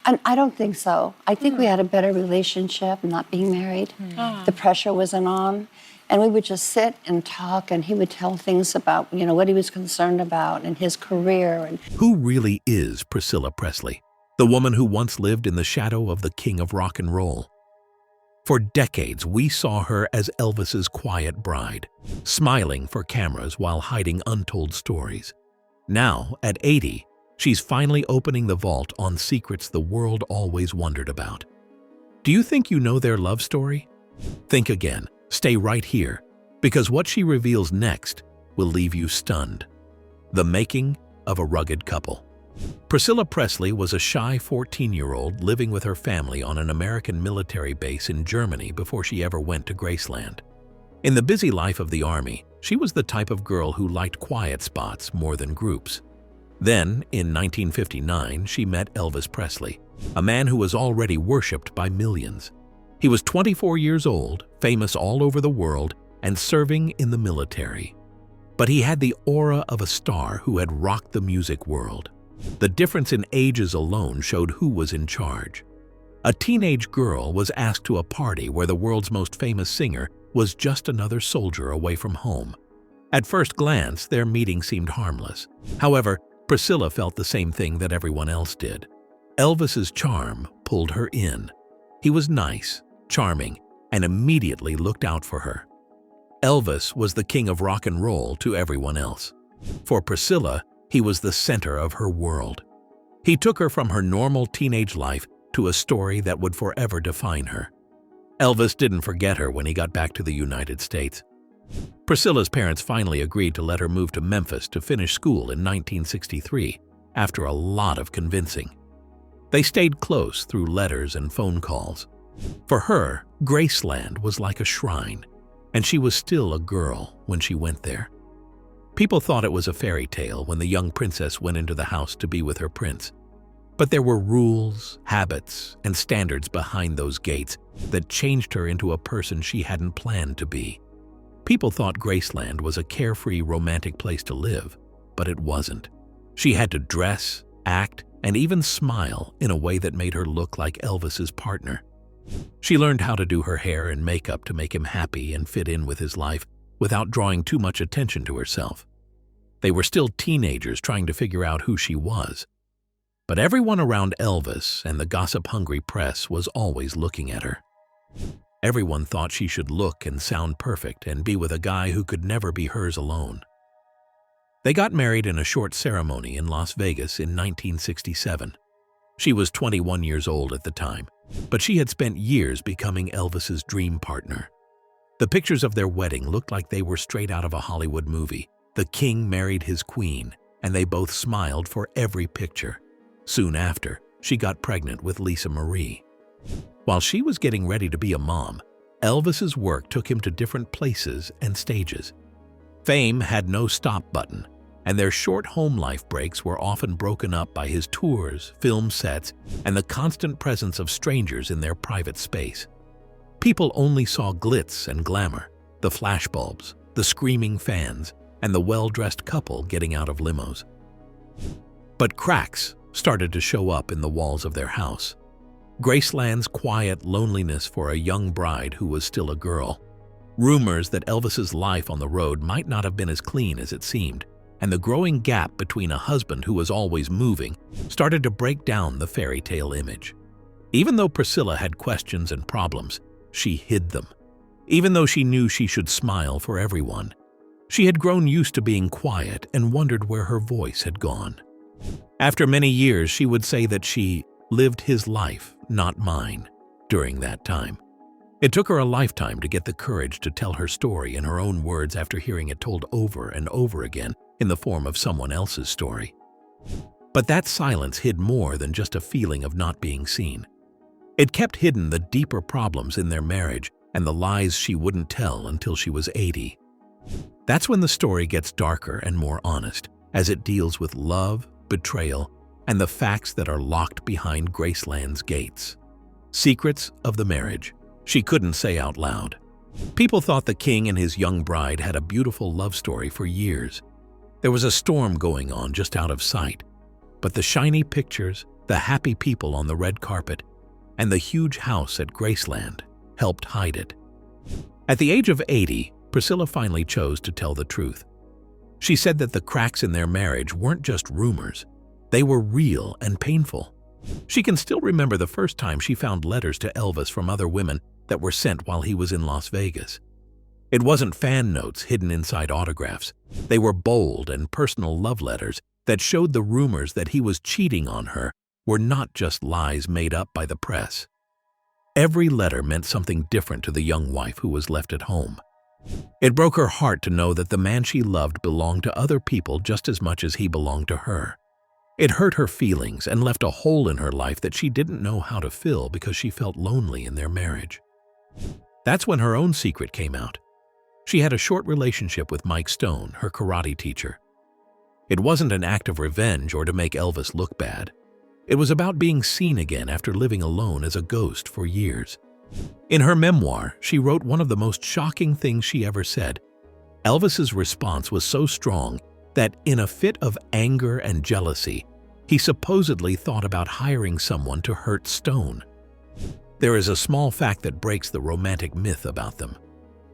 And I don't think so. I think we had a better relationship not being married. The pressure wasn't on. And we would just sit and talk, and he would tell things about, what he was concerned about and his career. And Who really is Priscilla Presley, the woman who once lived in the shadow of the king of rock and roll? For decades, we saw her as Elvis's quiet bride, smiling for cameras while hiding untold stories. Now, at 80, she's finally opening the vault on secrets the world always wondered about. Do you think you know their love story? Think again. Stay right here, because what she reveals next will leave you stunned. The making of a rugged couple. Priscilla Presley was a shy 14-year-old living with her family on an American military base in Germany before she ever went to Graceland. In the busy life of the Army, she was the type of girl who liked quiet spots more than groups. Then, in 1959, she met Elvis Presley, a man who was already worshipped by millions. He was 24 years old, famous all over the world, and serving in the military. But he had the aura of a star who had rocked the music world. The difference in ages alone showed who was in charge. A teenage girl was asked to a party where the world's most famous singer was just another soldier away from home. At first glance, their meeting seemed harmless. However, Priscilla felt the same thing that everyone else did. Elvis's charm pulled her in. He was nice, charming, and immediately looked out for her. Elvis was the king of rock and roll to everyone else. For Priscilla, he was the center of her world. He took her from her normal teenage life to a story that would forever define her. Elvis didn't forget her when he got back to the United States. Priscilla's parents finally agreed to let her move to Memphis to finish school in 1963, after a lot of convincing. They stayed close through letters and phone calls. For her, Graceland was like a shrine, and she was still a girl when she went there. People thought it was a fairy tale when the young princess went into the house to be with her prince. But there were rules, habits, and standards behind those gates that changed her into a person she hadn't planned to be. People thought Graceland was a carefree, romantic place to live, but it wasn't. She had to dress, act, and even smile in a way that made her look like Elvis's partner. She learned how to do her hair and makeup to make him happy and fit in with his life without drawing too much attention to herself. They were still teenagers trying to figure out who she was. But everyone around Elvis and the gossip-hungry press was always looking at her. Everyone thought she should look and sound perfect and be with a guy who could never be hers alone. They got married in a short ceremony in Las Vegas in 1967. She was 21 years old at the time, but she had spent years becoming Elvis's dream partner. The pictures of their wedding looked like they were straight out of a Hollywood movie. The king married his queen, and they both smiled for every picture. Soon after, she got pregnant with Lisa Marie. While she was getting ready to be a mom, Elvis's work took him to different places and stages. Fame had no stop button, and their short home life breaks were often broken up by his tours, film sets, and the constant presence of strangers in their private space. People only saw glitz and glamour, the flashbulbs, the screaming fans, and the well-dressed couple getting out of limos. But cracks started to show up in the walls of their house. Graceland's quiet loneliness for a young bride who was still a girl. Rumors that Elvis's life on the road might not have been as clean as it seemed, and the growing gap between a husband who was always moving started to break down the fairy tale image. Even though Priscilla had questions and problems, she hid them. Even though she knew she should smile for everyone, she had grown used to being quiet and wondered where her voice had gone. After many years, she would say that she lived his life, not mine, during that time. It took her a lifetime to get the courage to tell her story in her own words after hearing it told over and over again in the form of someone else's story. But that silence hid more than just a feeling of not being seen. It kept hidden the deeper problems in their marriage and the lies she wouldn't tell until she was 80. That's when the story gets darker and more honest, as it deals with love, betrayal, and the facts that are locked behind Graceland's gates. Secrets of the marriage she couldn't say out loud. People thought the king and his young bride had a beautiful love story for years. There was a storm going on just out of sight, but the shiny pictures, the happy people on the red carpet, and the huge house at Graceland helped hide it. At the age of 80, Priscilla finally chose to tell the truth. She said that the cracks in their marriage weren't just rumors. They were real and painful. She can still remember the first time she found letters to Elvis from other women that were sent while he was in Las Vegas. It wasn't fan notes hidden inside autographs. They were bold and personal love letters that showed the rumors that he was cheating on her were not just lies made up by the press. Every letter meant something different to the young wife who was left at home. It broke her heart to know that the man she loved belonged to other people just as much as he belonged to her. It hurt her feelings and left a hole in her life that she didn't know how to fill because she felt lonely in their marriage. That's when her own secret came out. She had a short relationship with Mike Stone, her karate teacher. It wasn't an act of revenge or to make Elvis look bad. It was about being seen again after living alone as a ghost for years. In her memoir, she wrote one of the most shocking things she ever said. Elvis's response was so strong that in a fit of anger and jealousy, he supposedly thought about hiring someone to hurt Stone. There is a small fact that breaks the romantic myth about them.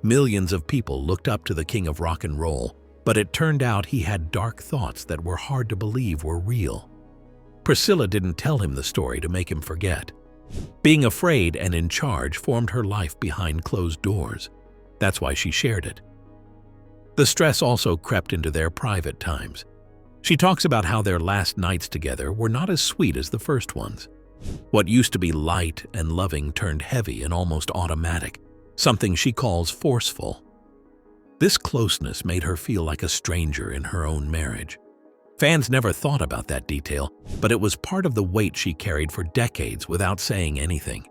Millions of people looked up to the king of rock and roll, but it turned out he had dark thoughts that were hard to believe were real. Priscilla didn't tell him the story to make him forget. Being afraid and in charge formed her life behind closed doors. That's why she shared it. The stress also crept into their private times. She talks about how their last nights together were not as sweet as the first ones. What used to be light and loving turned heavy and almost automatic, something she calls forceful. This closeness made her feel like a stranger in her own marriage. Fans never thought about that detail, but it was part of the weight she carried for decades without saying anything.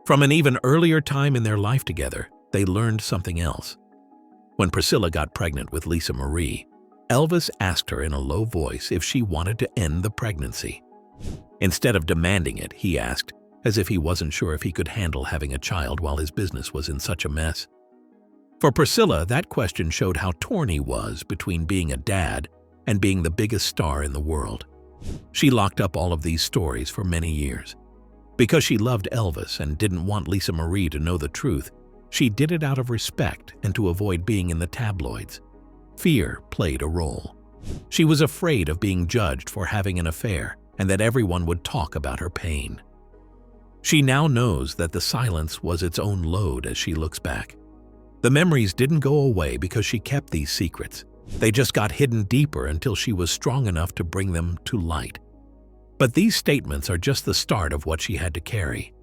From an even earlier time in their life together, they learned something else. When Priscilla got pregnant with Lisa Marie, Elvis asked her in a low voice if she wanted to end the pregnancy. Instead of demanding it, he asked, as if he wasn't sure if he could handle having a child while his business was in such a mess. For Priscilla, that question showed how torn he was between being a dad and being the biggest star in the world. She locked up all of these stories for many years. Because she loved Elvis and didn't want Lisa Marie to know the truth, she did it out of respect and to avoid being in the tabloids. Fear played a role. She was afraid of being judged for having an affair and that everyone would talk about her pain. She now knows that the silence was its own load as she looks back. The memories didn't go away because she kept these secrets. They just got hidden deeper until she was strong enough to bring them to light. But these statements are just the start of what she had to carry.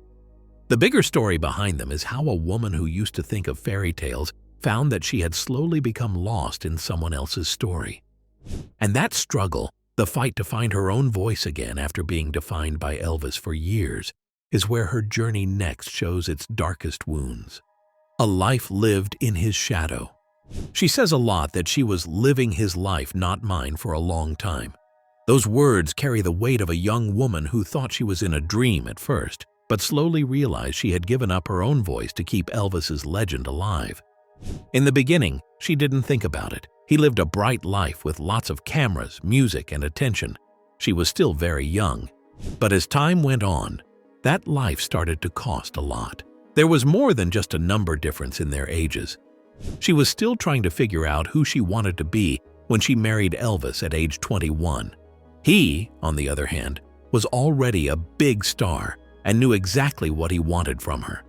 The bigger story behind them is how a woman who used to think of fairy tales found that she had slowly become lost in someone else's story. And that struggle, the fight to find her own voice again after being defined by Elvis for years, is where her journey next shows its darkest wounds. A life lived in his shadow. She says a lot that she was living his life, not mine, for a long time. Those words carry the weight of a young woman who thought she was in a dream at first, but slowly realized she had given up her own voice to keep Elvis's legend alive. In the beginning, she didn't think about it. He lived a bright life with lots of cameras, music, and attention. She was still very young. But as time went on, that life started to cost a lot. There was more than just a number difference in their ages. She was still trying to figure out who she wanted to be when she married Elvis at age 21. He, on the other hand, was already a big star and knew exactly what he wanted from her.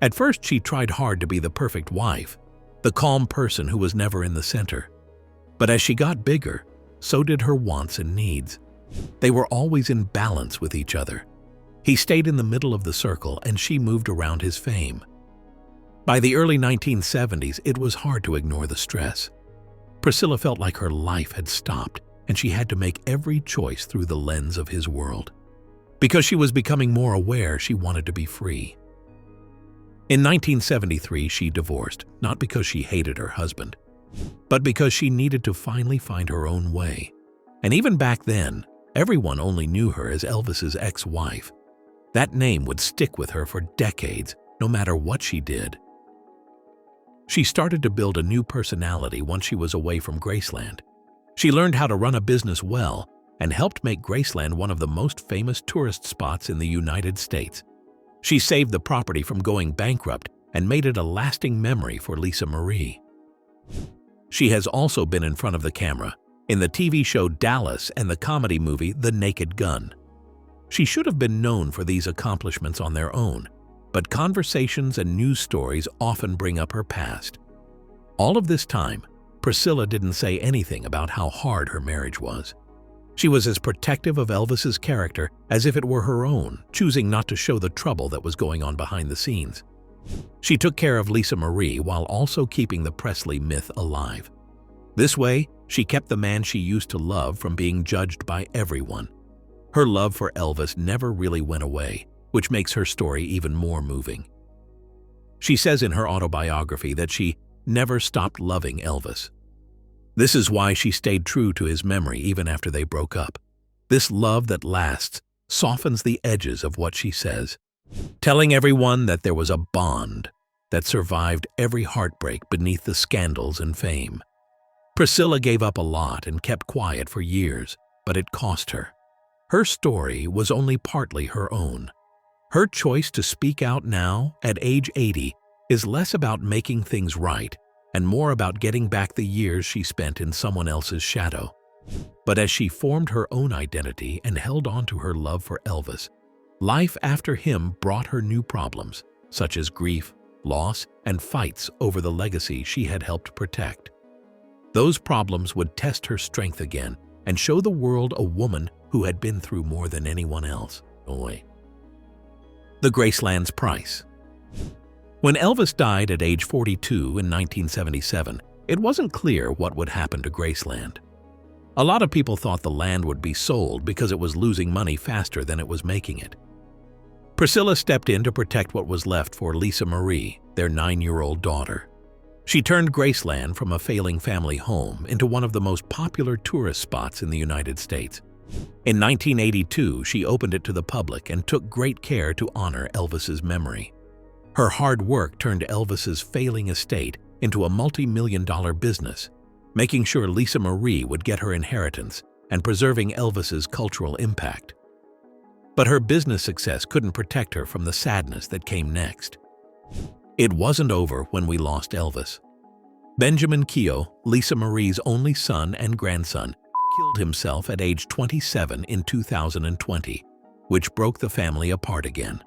At first, she tried hard to be the perfect wife, the calm person who was never in the center. But as she got bigger, so did her wants and needs. They were always in balance with each other. He stayed in the middle of the circle and she moved around his fame. By the early 1970s, it was hard to ignore the stress. Priscilla felt like her life had stopped and she had to make every choice through the lens of his world. Because she was becoming more aware, she wanted to be free. In 1973, she divorced, not because she hated her husband, but because she needed to finally find her own way. And even back then, everyone only knew her as Elvis's ex-wife. That name would stick with her for decades, no matter what she did. She started to build a new personality once she was away from Graceland. She learned how to run a business well and helped make Graceland one of the most famous tourist spots in the United States. She saved the property from going bankrupt and made it a lasting memory for Lisa Marie. She has also been in front of the camera in the TV show Dallas and the comedy movie The Naked Gun. She should have been known for these accomplishments on their own, but conversations and news stories often bring up her past. All of this time, Priscilla didn't say anything about how hard her marriage was. She was as protective of Elvis's character as if it were her own, choosing not to show the trouble that was going on behind the scenes. She took care of Lisa Marie while also keeping the Presley myth alive. This way, she kept the man she used to love from being judged by everyone. Her love for Elvis never really went away, which makes her story even more moving. She says in her autobiography that she never stopped loving Elvis. This is why she stayed true to his memory even after they broke up. This love that lasts softens the edges of what she says, telling everyone that there was a bond that survived every heartbreak beneath the scandals and fame. Priscilla gave up a lot and kept quiet for years, but it cost her. Her story was only partly her own. Her choice to speak out now, at age 80, is less about making things right and more about getting back the years she spent in someone else's shadow. But as she formed her own identity and held on to her love for Elvis, life after him brought her new problems, such as grief, loss, and fights over the legacy she had helped protect. Those problems would test her strength again and show the world a woman who had been through more than anyone else. The Graceland's price. When Elvis died at age 42 in 1977, it wasn't clear what would happen to Graceland. A lot of people thought the land would be sold because it was losing money faster than it was making it. Priscilla stepped in to protect what was left for Lisa Marie, their 9-year-old daughter. She turned Graceland from a failing family home into one of the most popular tourist spots in the United States. In 1982, she opened it to the public and took great care to honor Elvis's memory. Her hard work turned Elvis's failing estate into a multi-million-dollar business, making sure Lisa Marie would get her inheritance and preserving Elvis's cultural impact. But her business success couldn't protect her from the sadness that came next. It wasn't over when we lost Elvis. Benjamin Keough, Lisa Marie's only son and grandson, killed himself at age 27 in 2020, which broke the family apart again.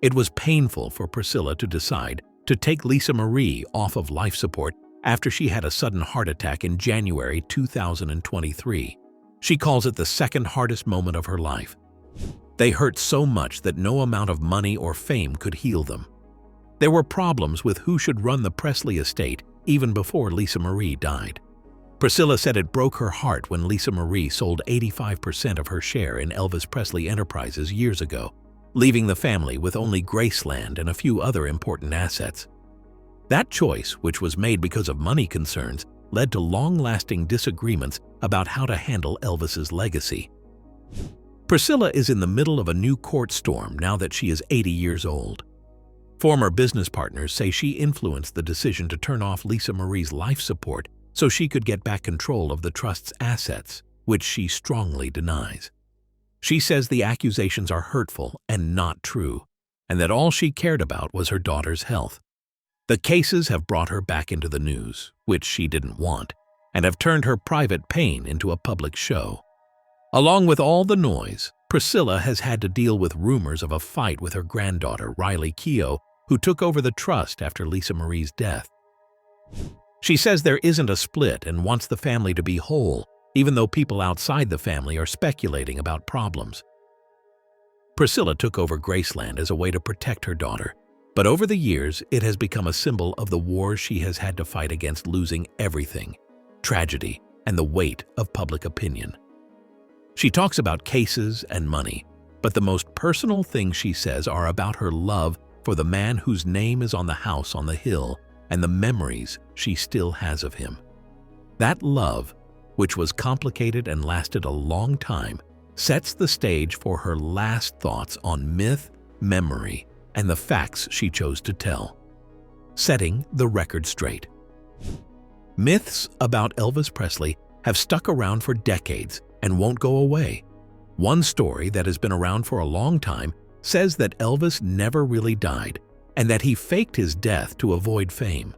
It was painful for Priscilla to decide to take Lisa Marie off of life support after she had a sudden heart attack in January 2023. She calls it the second hardest moment of her life. They hurt so much that no amount of money or fame could heal them. There were problems with who should run the Presley estate even before Lisa Marie died. Priscilla said it broke her heart when Lisa Marie sold 85% of her share in Elvis Presley Enterprises years ago, leaving the family with only Graceland and a few other important assets. That choice, which was made because of money concerns, led to long-lasting disagreements about how to handle Elvis's legacy. Priscilla is in the middle of a new court storm now that she is 80 years old. Former business partners say she influenced the decision to turn off Lisa Marie's life support so she could get back control of the trust's assets, which she strongly denies. She says the accusations are hurtful and not true, and that all she cared about was her daughter's health. The cases have brought her back into the news, which she didn't want, and have turned her private pain into a public show. Along with all the noise, Priscilla has had to deal with rumors of a fight with her granddaughter, Riley Keough, who took over the trust after Lisa Marie's death. She says there isn't a split and wants the family to be whole, even though people outside the family are speculating about problems. Priscilla took over Graceland as a way to protect her daughter, but over the years it has become a symbol of the wars she has had to fight against losing everything, tragedy, and the weight of public opinion. She talks about cases and money, but the most personal things she says are about her love for the man whose name is on the house on the hill and the memories she still has of him. That love, which was complicated and lasted a long time, sets the stage for her last thoughts on myth, memory, and the facts she chose to tell. Setting the record straight. Myths about Elvis Presley have stuck around for decades and won't go away. One story that has been around for a long time says that Elvis never really died and that he faked his death to avoid fame.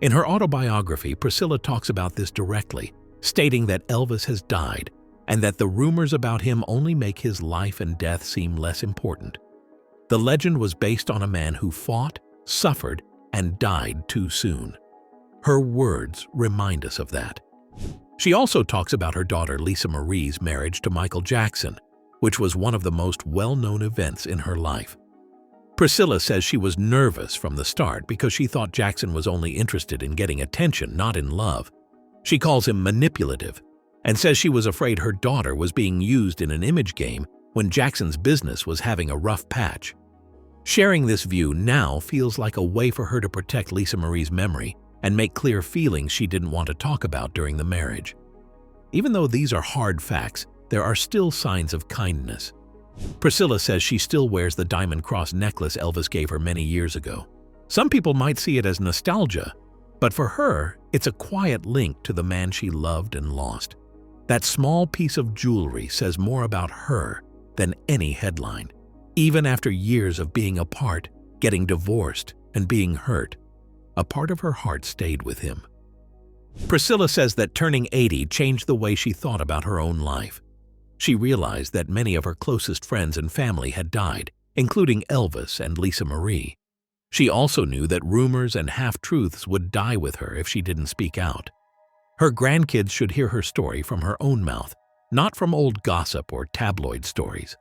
In her autobiography, Priscilla talks about this directly, stating that Elvis has died and that the rumors about him only make his life and death seem less important. The legend was based on a man who fought, suffered, and died too soon. Her words remind us of that. She also talks about her daughter Lisa Marie's marriage to Michael Jackson, which was one of the most well-known events in her life. Priscilla says she was nervous from the start because she thought Jackson was only interested in getting attention, not in love. She calls him manipulative and says she was afraid her daughter was being used in an image game when Jackson's business was having a rough patch. Sharing this view now feels like a way for her to protect Lisa Marie's memory and make clear feelings she didn't want to talk about during the marriage. Even though these are hard facts, there are still signs of kindness. Priscilla says she still wears the diamond cross necklace Elvis gave her many years ago. Some people might see it as nostalgia, but for her, it's a quiet link to the man she loved and lost. That small piece of jewelry says more about her than any headline. Even after years of being apart, getting divorced, and being hurt, a part of her heart stayed with him. Priscilla says that turning 80 changed the way she thought about her own life. She realized that many of her closest friends and family had died, including Elvis and Lisa Marie. She also knew that rumors and half-truths would die with her if she didn't speak out. Her grandkids should hear her story from her own mouth, not from old gossip or tabloid stories.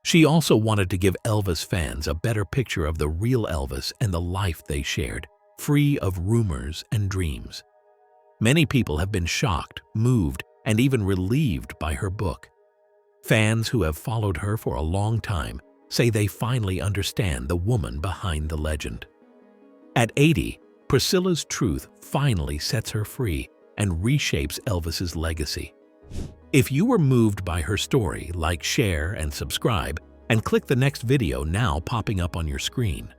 She also wanted to give Elvis fans a better picture of the real Elvis and the life they shared, free of rumors and dreams. Many people have been shocked, moved, and even relieved by her book. Fans who have followed her for a long time say they finally understand the woman behind the legend. At 80, Priscilla's truth finally sets her free and reshapes Elvis's legacy. If you were moved by her story, like, share, and subscribe, and click the next video now popping up on your screen.